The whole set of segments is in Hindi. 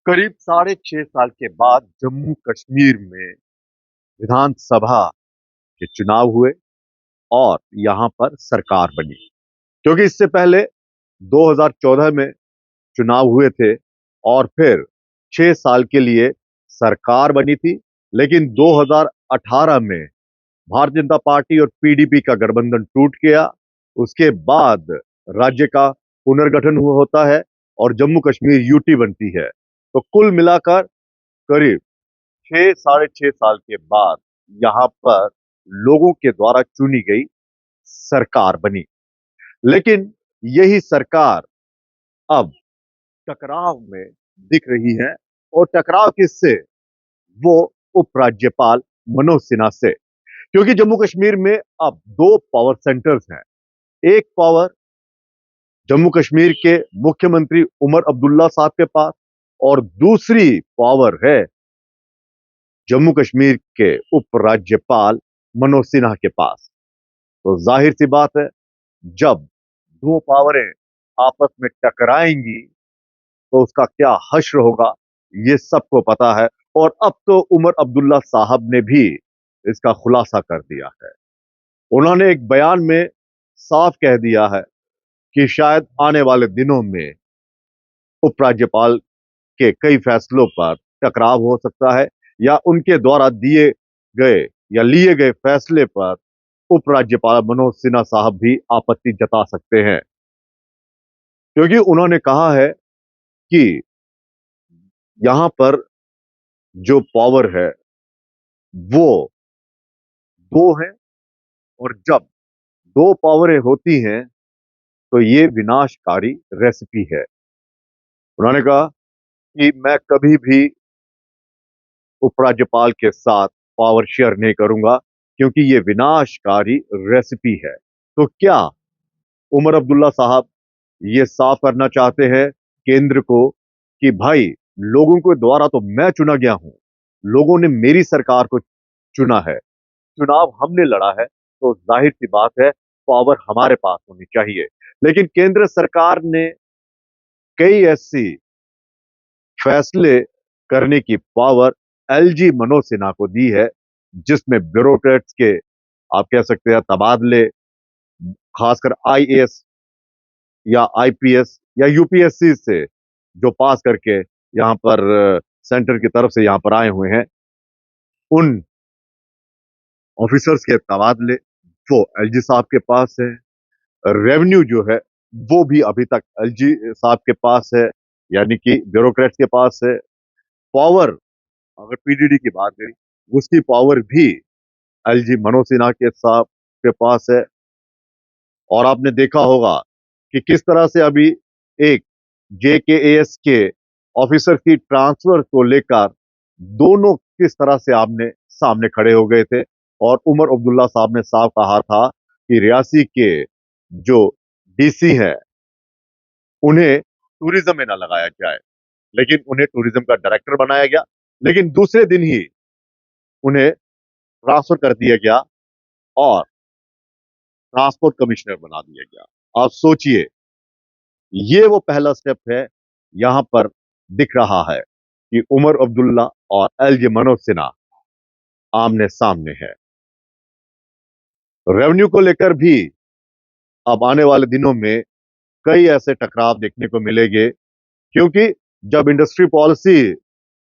करीब 6.5 साल के बाद जम्मू कश्मीर में विधानसभा के चुनाव हुए और यहां पर सरकार बनी। क्योंकि इससे पहले 2014 में चुनाव हुए थे और फिर 6 साल के लिए सरकार बनी थी। लेकिन 2018 में भारतीय जनता पार्टी और पीडीपी का गठबंधन टूट गया। उसके बाद राज्य का पुनर्गठन होता है और जम्मू कश्मीर यूटी बनती है। तो कुल मिलाकर करीब 6 साढ़े 6 साल के बाद यहां पर लोगों के द्वारा चुनी गई सरकार बनी। लेकिन यही सरकार अब टकराव में दिख रही है। और टकराव किससे? वो उपराज्यपाल मनोज सिन्हा से। क्योंकि जम्मू कश्मीर में अब दो पावर सेंटर्स हैं। एक पावर जम्मू कश्मीर के मुख्यमंत्री उमर अब्दुल्ला साहब के पास और दूसरी पावर है जम्मू कश्मीर के उपराज्यपाल मनोज सिन्हा के पास। तो जाहिर सी बात है, जब दो पावरें आपस में टकराएंगी तो उसका क्या हश्र होगा, ये सबको पता है। और अब तो उमर अब्दुल्ला साहब ने भी इसका खुलासा कर दिया है। उन्होंने एक बयान में साफ कह दिया है कि शायद आने वाले दिनों में उपराज्यपाल के कई फैसलों पर टकराव हो सकता है या उनके द्वारा दिए गए या लिए गए फैसले पर उपराज्यपाल मनोज सिन्हा साहब भी आपत्ति जता सकते हैं। क्योंकि उन्होंने कहा है कि यहां पर जो पावर है वो दो है और जब दो पावरें होती हैं तो ये विनाशकारी रेसिपी है। उन्होंने कहा कि मैं कभी भी उपराज्यपाल के साथ पावर शेयर नहीं करूंगा क्योंकि ये विनाशकारी रेसिपी है। तो क्या उमर अब्दुल्ला साहब ये साफ करना चाहते हैं केंद्र को कि भाई, लोगों के द्वारा तो मैं चुना गया हूं, लोगों ने मेरी सरकार को चुना है, चुनाव हमने लड़ा है, तो जाहिर सी बात है पावर हमारे पास होनी चाहिए। लेकिन केंद्र सरकार ने कई ऐसी फैसले करने की पावर एलजी मनोज सिन्हा को दी है, जिसमें ब्यूरोक्रेट्स के, आप कह सकते हैं, तबादले, खासकर आईएएस या आईपीएस या यूपीएससी से जो पास करके यहां पर सेंटर की तरफ से यहां पर आए हुए हैं, उन ऑफिसर्स के तबादले वो एलजी साहब के पास है। रेवेन्यू जो है वो भी अभी तक एलजी साहब के पास है, यानी कि ब्यूरोक्रेट्स के पास है। पावर, अगर पीडीडी की बात करें, उसकी पावर भी एलजी मनोज सिन्हा के साहब के पास है। और आपने देखा होगा कि किस तरह से अभी एक जेकेएएस के ऑफिसर की ट्रांसफर को लेकर दोनों किस तरह से आपने सामने खड़े हो गए थे। और उमर अब्दुल्ला साहब ने साफ कहा था कि रियासी के जो डीसी है उन्हें टूरिज्म में ना लगाया जाए, लेकिन उन्हें टूरिज्म का डायरेक्टर बनाया गया। लेकिन दूसरे दिन ही उन्हें ट्रांसफर कर दिया गया और ट्रांसपोर्ट कमिश्नर बना दिया गया। आप सोचिए, ये वो पहला स्टेप है। यहां पर दिख रहा है कि उमर अब्दुल्ला और एलजी मनोज सिन्हा आमने सामने है। रेवेन्यू को लेकर भी अब आने वाले दिनों में कई ऐसे टकराव देखने को मिलेंगे। क्योंकि जब इंडस्ट्री पॉलिसी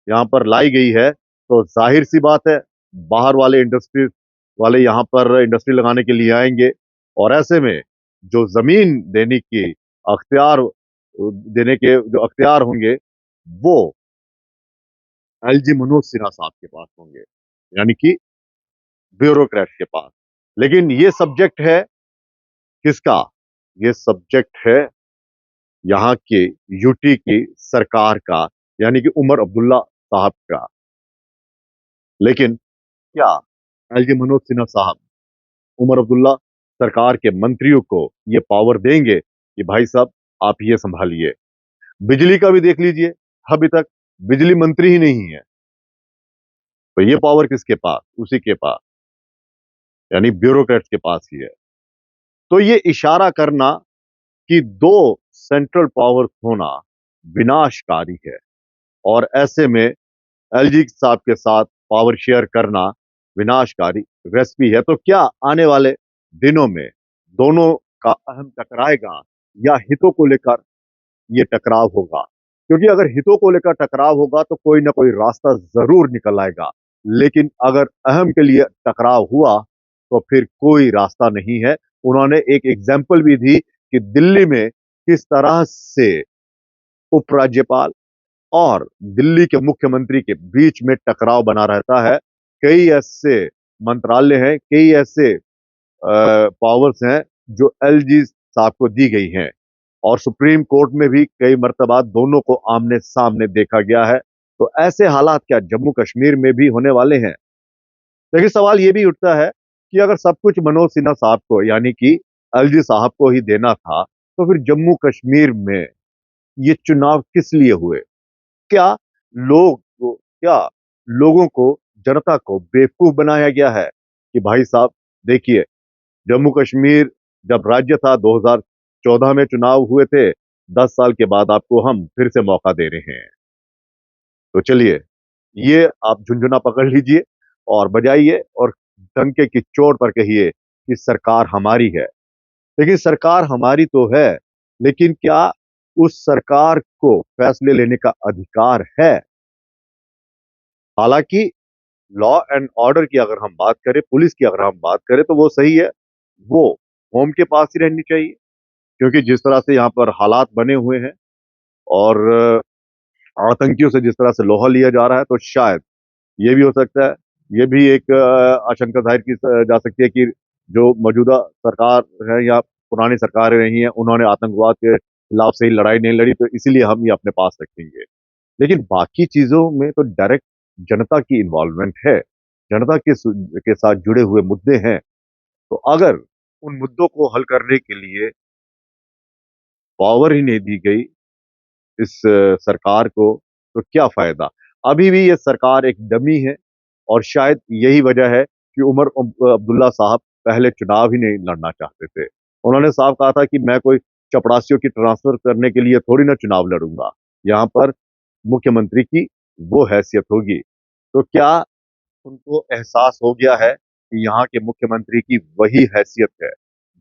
यहां पर लाई गई है तो जाहिर सी बात है बाहर वाले इंडस्ट्री वाले यहां पर इंडस्ट्री लगाने के लिए आएंगे। और ऐसे में जो जमीन देने की अख्तियार देने के जो अख्तियार होंगे वो एलजी मनोज सिन्हा साहब के पास होंगे, यानी कि ब्यूरोक्रेट के पास। लेकिन ये सब्जेक्ट है किसका? ये सब्जेक्ट है यहाँ के यूटी की सरकार का, यानी कि उमर अब्दुल्ला साहब का। लेकिन क्या एलजी मनोज सिन्हा साहब उमर अब्दुल्ला सरकार के मंत्रियों को ये पावर देंगे कि भाई साहब आप ये संभालिए? बिजली का भी देख लीजिए, अभी तक बिजली मंत्री ही नहीं है, तो ये पावर किसके पास? उसी के पास, यानी ब्यूरोक्रेट्स के पास ही है। तो ये इशारा करना कि दो सेंट्रल पावर होना विनाशकारी है। और ऐसे में एलजी साहब के साथ पावर शेयर करना विनाशकारी रेसिपी है। तो क्या आने वाले दिनों में दोनों का अहम टकराएगा या हितों को लेकर ये टकराव होगा? क्योंकि अगर हितों को लेकर टकराव होगा तो कोई ना कोई रास्ता जरूर निकल आएगा, लेकिन अगर अहम के लिए टकराव हुआ तो फिर कोई रास्ता नहीं है। उन्होंने एक एग्जाम्पल भी दी कि दिल्ली में किस तरह से उपराज्यपाल और दिल्ली के मुख्यमंत्री के बीच में टकराव बना रहता है। कई ऐसे मंत्रालय हैं, कई ऐसे पावर्स हैं जो एलजी साहब को दी गई हैं, और सुप्रीम कोर्ट में भी कई मर्तबा दोनों को आमने सामने देखा गया है। तो ऐसे हालात क्या जम्मू कश्मीर में भी होने वाले हैं? लेकिन सवाल ये भी उठता है कि अगर सब कुछ मनोज सिन्हा साहब को यानी कि एलजी साहब को ही देना था, तो फिर जम्मू कश्मीर में ये चुनाव किस लिए हुए? क्या क्या लोगों को, जनता को बेवकूफ बनाया गया है कि भाई साहब देखिए, जम्मू कश्मीर जब राज्य था 2014 में चुनाव हुए थे, 10 साल के बाद आपको हम फिर से मौका दे रहे हैं। तो चलिए, ये आप झुंझुना पकड़ लीजिए और बजाइए और डंके की चोट पर कहिए कि सरकार हमारी है। लेकिन सरकार हमारी तो है, लेकिन क्या उस सरकार को फैसले लेने का अधिकार है? हालांकि लॉ एंड ऑर्डर की अगर हम बात करें, पुलिस की अगर हम बात करें, तो वो सही है, वो होम के पास ही रहनी चाहिए। क्योंकि जिस तरह से यहाँ पर हालात बने हुए हैं और आतंकियों से जिस तरह से लोहा लिया जा रहा है, तो शायद ये भी हो सकता है, ये भी एक आशंका जाहिर की जा सकती है कि जो मौजूदा सरकार है या पुरानी सरकारें रही हैं, उन्होंने आतंकवाद के खिलाफ सही लड़ाई नहीं लड़ी, तो इसीलिए हम ये अपने पास रखेंगे। लेकिन बाकी चीजों में तो डायरेक्ट जनता की इन्वॉल्वमेंट है, जनता के साथ जुड़े हुए मुद्दे हैं। तो अगर उन मुद्दों को हल करने के लिए पावर ही नहीं दी गई इस सरकार को, तो क्या फायदा? अभी भी ये सरकार एक डमी है, और शायद यही वजह है कि उमर अब्दुल्ला साहब पहले चुनाव ही नहीं लड़ना चाहते थे। उन्होंने साफ कहा था कि मैं कोई चपरासियों की ट्रांसफर करने के लिए थोड़ी ना चुनाव लड़ूंगा, यहाँ पर मुख्यमंत्री की वो हैसियत होगी। तो क्या उनको एहसास हो गया है कि यहाँ के मुख्यमंत्री की वही हैसियत है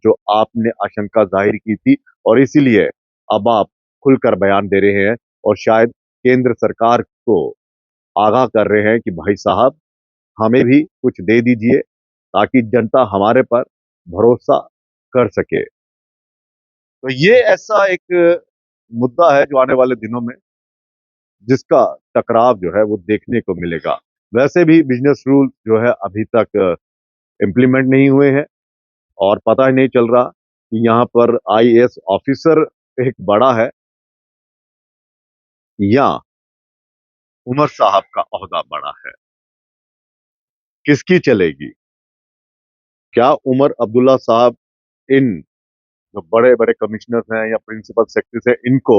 जो आपने आशंका जाहिर की थी, और इसीलिए अब आप खुलकर बयान दे रहे हैं और शायद केंद्र सरकार को आगाह कर रहे हैं कि भाई साहब, हमें भी कुछ दे दीजिए ताकि जनता हमारे पर भरोसा कर सके। तो ये ऐसा एक मुद्दा है जो आने वाले दिनों में जिसका टकराव जो है वो देखने को मिलेगा। वैसे भी बिजनेस रूल जो है अभी तक इम्प्लीमेंट नहीं हुए हैं, और पता ही नहीं चल रहा कि यहाँ पर आईएएस ऑफिसर एक बड़ा है या उमर साहब का ओहदा बड़ा है, किसकी चलेगी? क्या उमर अब्दुल्ला साहब इन जो बड़े बड़े कमिश्नर हैं या प्रिंसिपल सेक्रेटरी हैं, इनको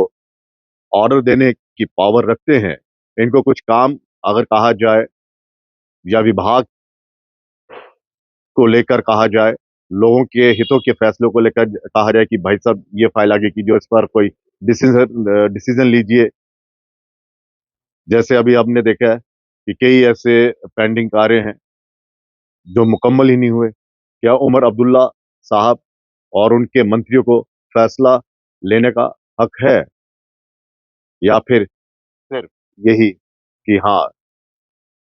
ऑर्डर देने की पावर रखते हैं? इनको कुछ काम अगर कहा जाए या विभाग को लेकर कहा जाए, लोगों के हितों के फैसलों को लेकर कहा जाए कि भाई साहब ये फाइल आगे कीजिए, इस पर कोई डिसीजन डिसीजन लीजिए, जैसे अभी आपने देखा है कि कई ऐसे पेंडिंग कार्य हैं जो मुकम्मल ही नहीं हुए। क्या उमर अब्दुल्ला साहब और उनके मंत्रियों को फैसला लेने का हक है, या फिर सिर्फ यही कि हाँ,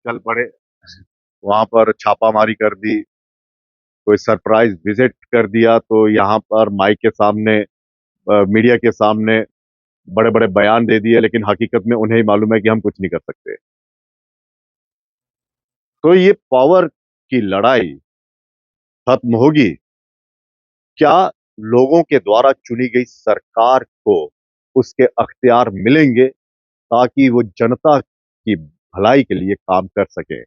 चल पड़े, वहां पर छापामारी कर दी, कोई सरप्राइज विजिट कर दिया, तो यहाँ पर माइक के सामने, मीडिया के सामने बड़े बड़े बयान दे दिए, लेकिन हकीकत में उन्हें ही मालूम है कि हम कुछ नहीं कर सकते। तो ये पावर की लड़ाई खत्म होगी? क्या लोगों के द्वारा चुनी गई सरकार को उसके अख्तियार मिलेंगे ताकि वो जनता की भलाई के लिए काम कर सके?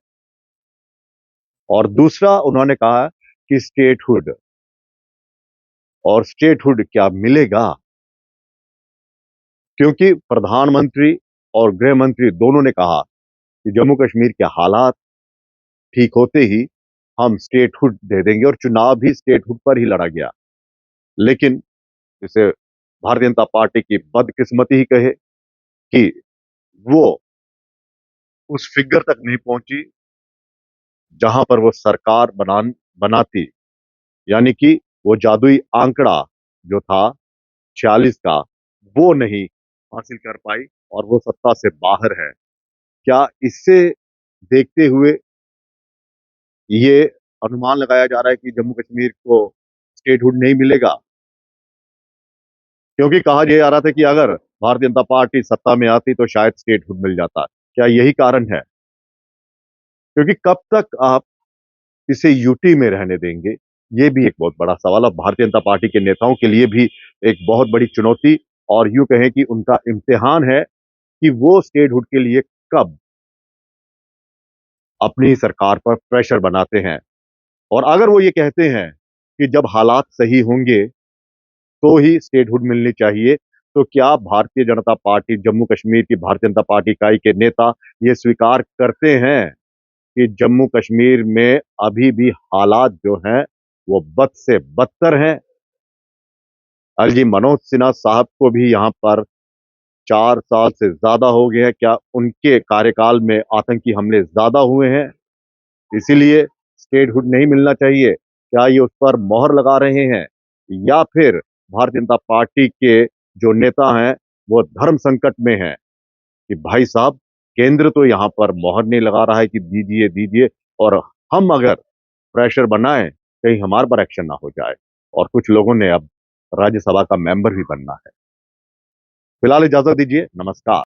और दूसरा उन्होंने कहा कि स्टेटहुड, और स्टेटहुड क्या मिलेगा? क्योंकि प्रधानमंत्री और गृह मंत्री दोनों ने कहा कि जम्मू कश्मीर के हालात ठीक होते ही हम स्टेटहुड दे देंगे, और चुनाव भी स्टेटहुड पर ही लड़ा गया। लेकिन जिसे भारतीय जनता पार्टी की बदकिस्मती ही कहे कि वो उस फिगर तक नहीं पहुंची जहां पर वो सरकार बनाती। यानी कि वो जादुई आंकड़ा जो था 46 का, वो नहीं हासिल कर पाई और वो सत्ता से बाहर है। क्या इससे देखते हुए ये अनुमान लगाया जा रहा है कि जम्मू कश्मीर को स्टेटहुड नहीं मिलेगा? क्योंकि कहा यह जा रहा था कि अगर भारतीय जनता पार्टी सत्ता में आती तो शायद स्टेटहुड मिल जाता। क्या यही कारण है? क्योंकि कब तक आप इसे यूटी में रहने देंगे, ये भी एक बहुत बड़ा सवाल है। भारतीय जनता पार्टी के नेताओं के लिए भी एक बहुत बड़ी चुनौती और यूं कहें कि उनका इम्तिहान है कि वो स्टेटहुड के लिए कब अपनी सरकार पर प्रेशर बनाते हैं। और अगर वो ये कहते हैं कि जब हालात सही होंगे तो ही स्टेटहुड मिलनी चाहिए, तो क्या भारतीय जनता पार्टी, जम्मू कश्मीर की भारतीय जनता पार्टी इकाई के नेता ये स्वीकार करते हैं कि जम्मू कश्मीर में अभी भी हालात जो हैं वो बद से बदतर हैं? अलजी मनोज सिन्हा साहब को भी यहां पर 4 साल से ज्यादा हो गए हैं। क्या उनके कार्यकाल में आतंकी हमले ज्यादा हुए हैं, इसीलिए स्टेटहुड नहीं मिलना चाहिए? क्या ये उस पर मोहर लगा रहे हैं, या फिर भारतीय जनता पार्टी के जो नेता हैं वो धर्म संकट में हैं कि भाई साहब, केंद्र तो यहां पर मोहर नहीं लगा रहा है कि दीजिए दीजिए, और हम अगर प्रेशर बनाएं कहीं हमारे पर एक्शन ना हो जाए। और कुछ लोगों ने अब राज्यसभा का मेंबर भी बनना है। फिलहाल इजाजत दीजिए, नमस्कार।